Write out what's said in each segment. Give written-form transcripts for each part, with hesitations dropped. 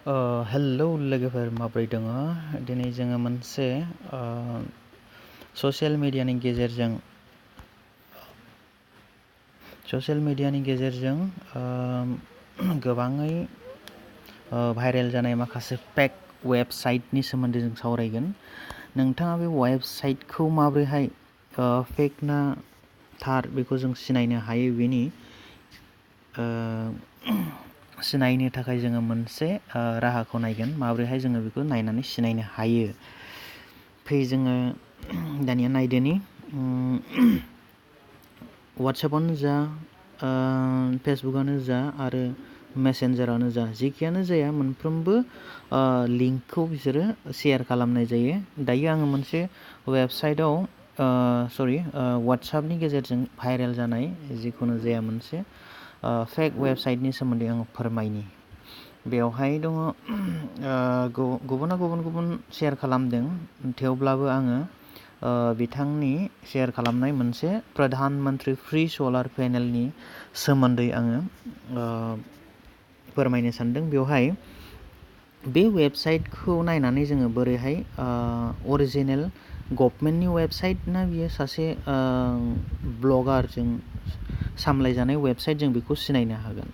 Hello लोगोफोर माब्रै दङ? दिनै जोङो मोनसे ससियेल मिडियानि गेजेरजों गोबाङै भाइरेल जानाय माखासे फेक वेबसाइटनि सोमोन्दै जों सावरायगोन। नोंथाङा बे वेबसाइटखौ माबोरैहाय फेक ना थार बेखौ जों सिनायनो हायो। बेनि सिनायनो थाखाय जोङो मोनसे राहाखौ नायगोन, माबोरैहाय जोङो बेखौ नायनानै सिनायनो हायो। जोङो दानिया नायदोनि वाट्सएपआनो जा, फेसबुकआनो जा आरो मेसेन्जारानो जा, जेखियानो जाया मोनफ्रोमबो लिंकखौ बिसोरो शेयार खालामनाय जायो। दायो आङो मोनसे वेबसाइटआव वाट्सएपनि गेजेरजों भाइरेल जानाय जिखुनु जाया मोनसे फेक वेबसाइटनि सोमोन्दै आङो फोरमायनि। बेवहाय दङ गुबुना गुबुन शेयार खालामदों, थेवब्लाबो आङो बिथांनि शेयार खालामनाय मोनसे प्रधान मन्त्रि फ्रि सलार पेनेलनि सोमोन्दै आङो फोरमायनो सानदों। बेवहाय बे वेबसाइटखौ नायनानै जोङो बोरैहाय अरिजिनेल गभर्नमेन्टनि वेबसाइट ना बियो सासे ब्लगारजों सामलायजानाय वेबसाइट, जों बेखौ सिनायनो हागोन।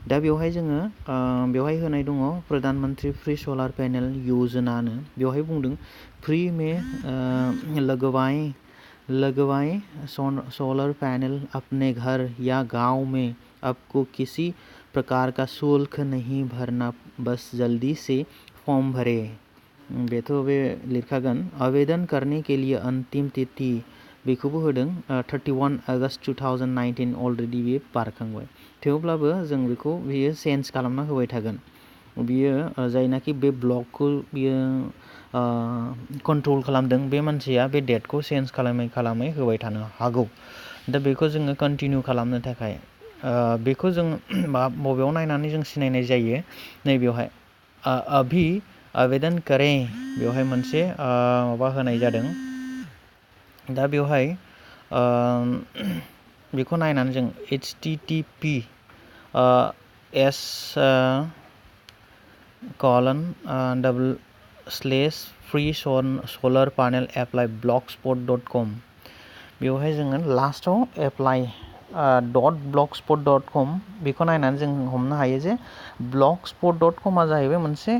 दा बेवहाय जोङो बेवहाय होनाय दङ प्रधान मन्त्रि फ्रि सलार पेनेल योजनानो। बेवहाय बुंदों फ्री में लगवाएं सोलर पैनल अपने घर या गांव में, आपको किसी प्रकार का शुल्क नहीं भरना, बस जल्दी से फॉर्म भरें। बेथ' बे लिरखागोन। आवेदन करने के लिए अंतिम तिथि बेखौबो होदों 31 आगस्ट 2019। अलरेडि बेयो बारखांबाय, थेवब्लाबो जों बेखौ बियो चेन्ज खालामना होबाय थागोन। बियो जायनाखि बे ब्लगखौ बियो कन्ट्रल खालामदों, बे मानसिया बे डेटखौ चेन्ज खालामै होबाय थानो हागौ। दा बेखौ जोङो कन्टिनिउ खालामनो थाखाय बेखौ जों बबेयाव नायनानै जों सिनायनाय जायो, नैबेवहाय अभी आवेदन करें, बेवहाय मोनसे माबा होनाय जादों। दा बेवहाय बेखौ नायनानै जों https://free-solar-panel-apply-blogspot.com, बेवहाय जोङो लास्टआव एप्लाइ .blogspot.com बेखौ नायनानै जों हमनो हायो जे blogspot.com जाहैबाय मोनसे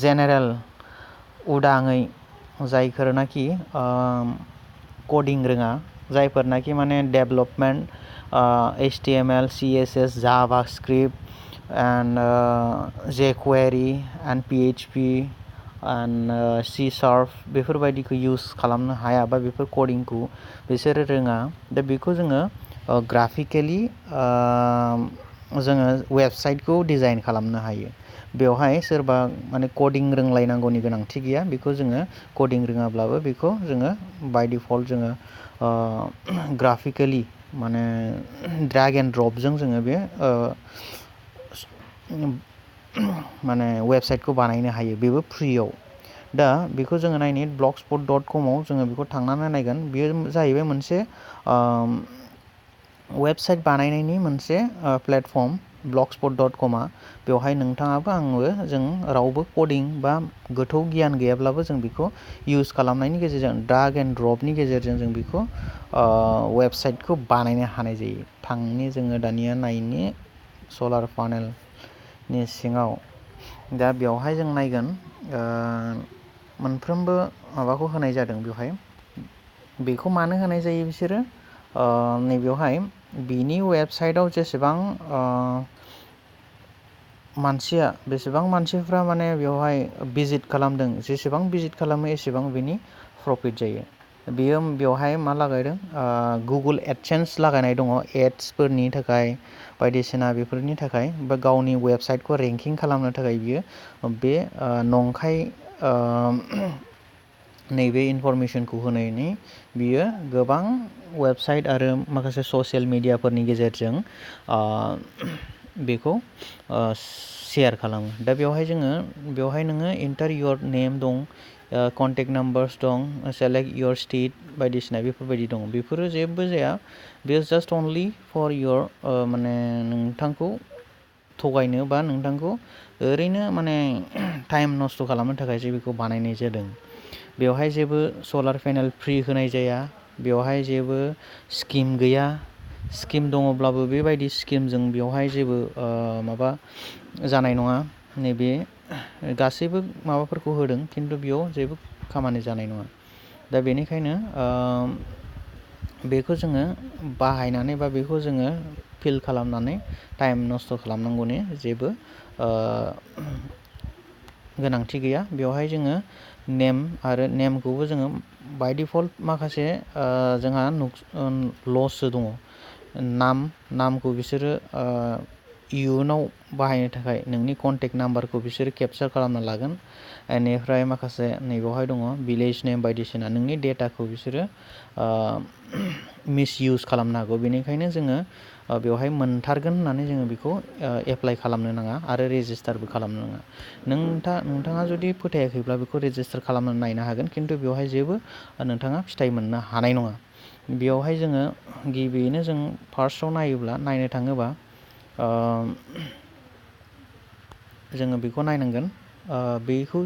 जेनेरेल, उदाङै जायफोरनाखि कडिं रोङा, जायफोरनाखि माने development HTML, CSS, JavaScript and jQuery and PHP and C# बेफोरबायदिखौ इउज खालामनो हाया, बा बेफोर कडिंखौ बिसोरो रोङा। दा बेखौ जोङो ग्राफिकेलि जोङो वेबसाइटखौ डिजाइन खालामनो हायो। बेवहाय सोरबा माने कडिं रोंलायनांगौनि गोनांथि गैया। बेखौ जोङो कडिं रोङाब्लाबो बेखौ जोङो बाय डिफल्ट जोङो ग्राफिकेलि माने ड्राग एन्ड ड्रपजों जोङो बे माने वेबसाइटखौ बानायनो हायो, बेबो फ्रियाव। दा बेखौ जोङो नायनि blogspot.com आव जोङो बेखौ थांनानै नायगोन। बेयो जाहैबाय मोनसे वेबसाइट बानायनायनि मोनसे प्लेटफर्म blogspot.com आ। बेवहाय नोंथाङाबो आंबो जों रावबो कडिं बा गोथौ गियान गैयाब्लाबो जों बेखौ इउज खालामनायनि गेजेरजों ड्राग एन्ड ड्रपनि गेजेरजों जों बेखौ वेबसाइटखौ बानायनो हानाय जायो। जोङो दानिया नायनि सलार पेनेलनि सिङाव। दा बेवहाय जों नायगोन मोनफ्रोमबो माबाखौ होनाय जादों। बेवहाय बेखौ मानो होनाय जायो बिसोरो नैबेवहाय बिनि वेबसाइटआव बेसेबां मानसिफ्रा माने बेवहाय भिजिट खालामदों, जेसेबां भिजिट खालामो एसेबां बिनि प्रफिट जायो। बियो बेवहाय मा लागायदों, गुगल एडसेन्स लागायनाय दङ एड्सफोरनि थाखाय, बायदिसिना बेफोरनि थाखाय, बा गावनि वेबसाइटखौ रेंकिं खालामनो थाखाय बियो बे नंखाय नैबे इनफरमेसनखौ होनायनि बियो गोबां वेबसाइट आरो माखासे ससियेल मिडियाफोरनि गेजेरजों बेखौ शेयार खालामो। दा बेवहाय नोङो इन्टार योर नेम दं, कन्टेक्ट नाम्बार्स दं, सेलेक्ट योर स्टेट बायदिसिना बेफोरबायदि दं। बेफोरो जेबो जाया, बेयो जास्ट अनलि फर योर माने नोंथांखौ थगायनो बा नोंथांखौ ओरैनो माने टाइम नस्थ' खालामनो थाखायसो बेखौ बानायनाय जादों। बेवहाय जेबो सलार पेनेल फ्रि होनाय जाया, बेवहाय जेबो स्किम गैया। स्किम दङब्लाबो बेबायदि स्किमजों बेवहाय जेबो माबा जानाय नङा। नैबे गासैबो माबाफोरखौ होदों खिन्थु बेयाव जेबो खामानि जानाय नङा। दा बेनिखायनो बेखौ जोङो बाहायनानै बा बेखौ जोङो फिल खालामनानै टाइम नस्थ' खालामनांगौनि जेबो गोनांथि गैया। बेवहाय जोङो नेम आरो नेमखौबो जोङो बाय डिफल्ट माखासे जोंहा लससो दङ। नामखौ बिसोरो इयुनाव बाहायनो थाखाय नोंनि कन्टेक्ट नाम्बारखौ बिसोरो केपचार खालामना लागोन। बेनिफ्राय माखासे नैबेवहाय दङ भिलेज नेम बायदिसिना नोंनि डेटाखौ बिसोरो मिसइउस खालामनो हागौ। बेनिखायनो जोङो बेवहाय मोनथारगोन होननानै जोङो बेखौ एप्लाइ खालामनो नाङा आरो रेजिस्टारबो खालामनो नाङा। नोंथाङा जुदि फोथायाखैब्ला बेखौ रेजिस्टार खालामनानै नायनो हागोन, खिन्थु बेवहाय जेबो नोंथाङा फिथाइ मोननो हानाय नङा। बेवहाय जोङो गिबियैनो जों फार्स्टआव नायनो थाङोबा जोङो बेखौ नायनांगोन बेखौ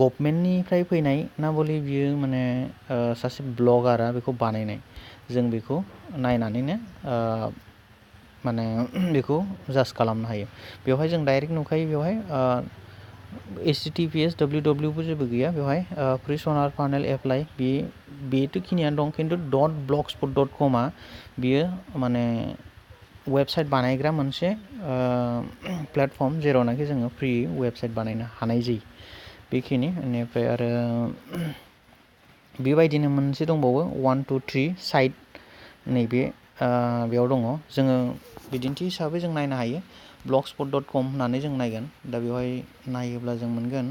गभमेन्टनिफ्राय फैनाय ना बले बियो माने सासे ब्लगारा बेखौ बानायनाय, जों बेखौ नायनानैनो माने बेखौ जाज खालामनो हायो। बेवहाय जों डाइरेक्ट नुखायो बेवहाय https www जेबो गैया बेवहाय फ्रि सलार पेनेल एप्लाइ बेथ' खिनियानो दं, खिन्थु .blogspot.com बियो माने वेबसाइट बानायग्रा मोनसे प्लेटफर्म जेरावनाखि जोङो फ्रि वेबसाइट बानायनो हानाय जायो। बेखिनि बेनिफ्राय आरो बेबायदिनो मोनसे दंबावो 1 2 3 साइट, नैबे बेयाव दङ। जोङो बिदिन्थि हिसाबै जों नायनो हायो blogspot.com होननानै जों नायगोन। दा बेवहाय नायोब्ला जों मोनगोन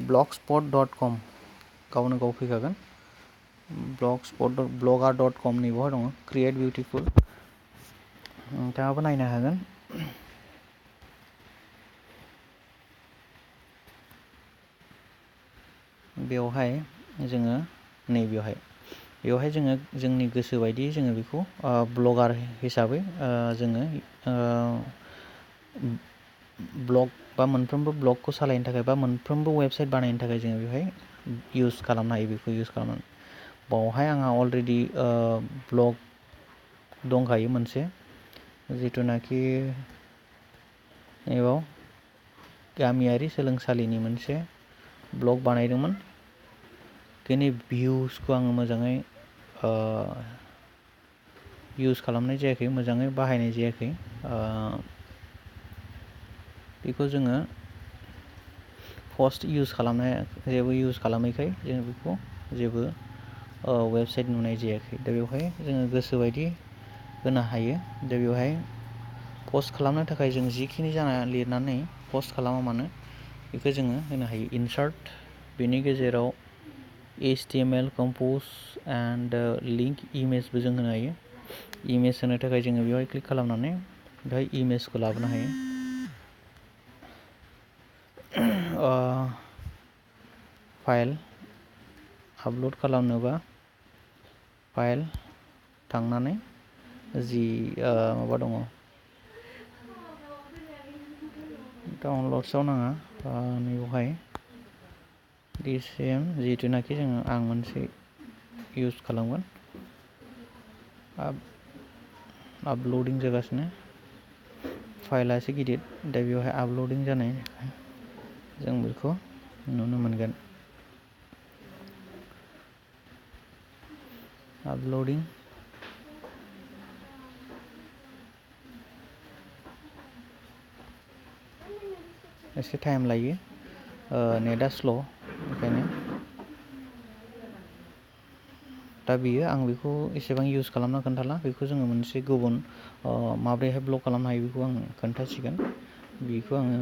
blogspot.com गावनो गाव फैखागोन। blogger.com नैबेवहाय दङ क्रिएट बिउटिफुल, नोंथाङाबो नायनो हागोन। बेवहाय जोङो बेवहाय जोङो जोंनि गोसो बायदि जोङो बेखौ ब्लगार हिसाबै जोङो ब्लग बा मोनफ्रोमबो ब्लगखौ सालायनो थाखाय बा मोनफ्रोमबो वेबसाइट बानायनो थाखाय जोङो बेवहाय इउस खालामनो हायो। बेखौ इउस खालामनानै बावहाय आंहा अलरेडि ब्लग दंखायो मोनसे, जिथुनाखि नैबाव गामियारि सोलोंसालिनि मोनसे ब्लग बानायदोंमोन। बेनि भिउसखौ आङो मोजाङै इउस खालामनाय जायाखै, मोजाङै बाहायनाय जायाखै। बेखौ जोङो जेबो इउस खालामैखाय जोङो बेखौ जेबो वेबसाइट नुनाय जायाखै। दा बेवहाय जोङो गोसोबायदि होनो हायो। दा बेवहाय पस्ट खालामनो थाखाय जों जिखिनि लिरनानै पस्ट खालामा मानो बेखौ जोङो होनो हायो। इनसार्ट, बेनि गेजेराव HTML कम्प'ज एन्ड लिंक इमेजबो जों होनो हायो। इमेज होनो थाखाय जोङो बेवहाय क्लिक खालामनानै बेवहाय इमेजखौ लाबोनो हायो। फाइल आपल'ड खालामनोबा फाइल थांनानै जि माबा दङ डाउनलड्सआव नाङा, नैबेवहाय DCM जिथुनाखि आं मोनसे इउस खालामगोन। आपल'डिं जागासिनो, फाइला एसे गिदिर, दा बेवहाय आपल'डिं जानाय जों बेखौ नुनो मोनगोन। आपल'डिं एसे टाइम लायो, नेटआ स्ल', ओंखायनो दा आं बेखौ एसेबां इउस खालामना खोन्थाला। बेखौ जोङो मोनसे गुबुन माब्रैहाय ब्लग खालामनो हायो बेखौ आं खोन्थासिगोन। बेखौ आङो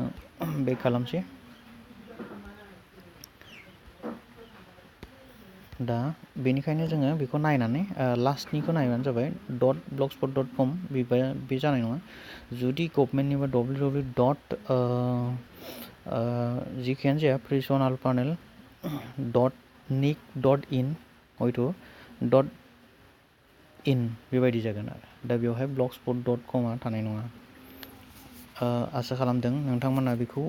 बेक खालामसै। दा बेनिखायनो जोङो बेखौ नायनानै लास्टनिखौ नायबानो जाबाय। .blogspot.com बे जानाय नङा। जुदि गभमेन्टनिबा www. जिखियानो जाया फ्रि सलार पेनेल nick.in हयथ' .in बेबायदि जागोन आरो दा बेवहाय blogspot.com थानाय नङा। आसा खालामदों नोंथांमोना बेखौ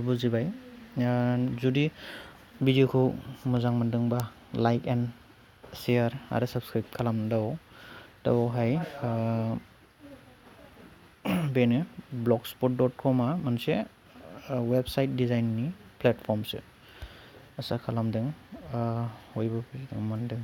बुजिबाय। जुदि भिडिअखौ मोजां मोनदोंबा लाइक एन्ड शेयार आरो साबस्क्राइब खालाम दा बेवहाय बेनो blogspot.com मोनसे वेबसाइट डिजाइननि प्लेटफर्मसो। आसा खालामदों बयबो मोनदों।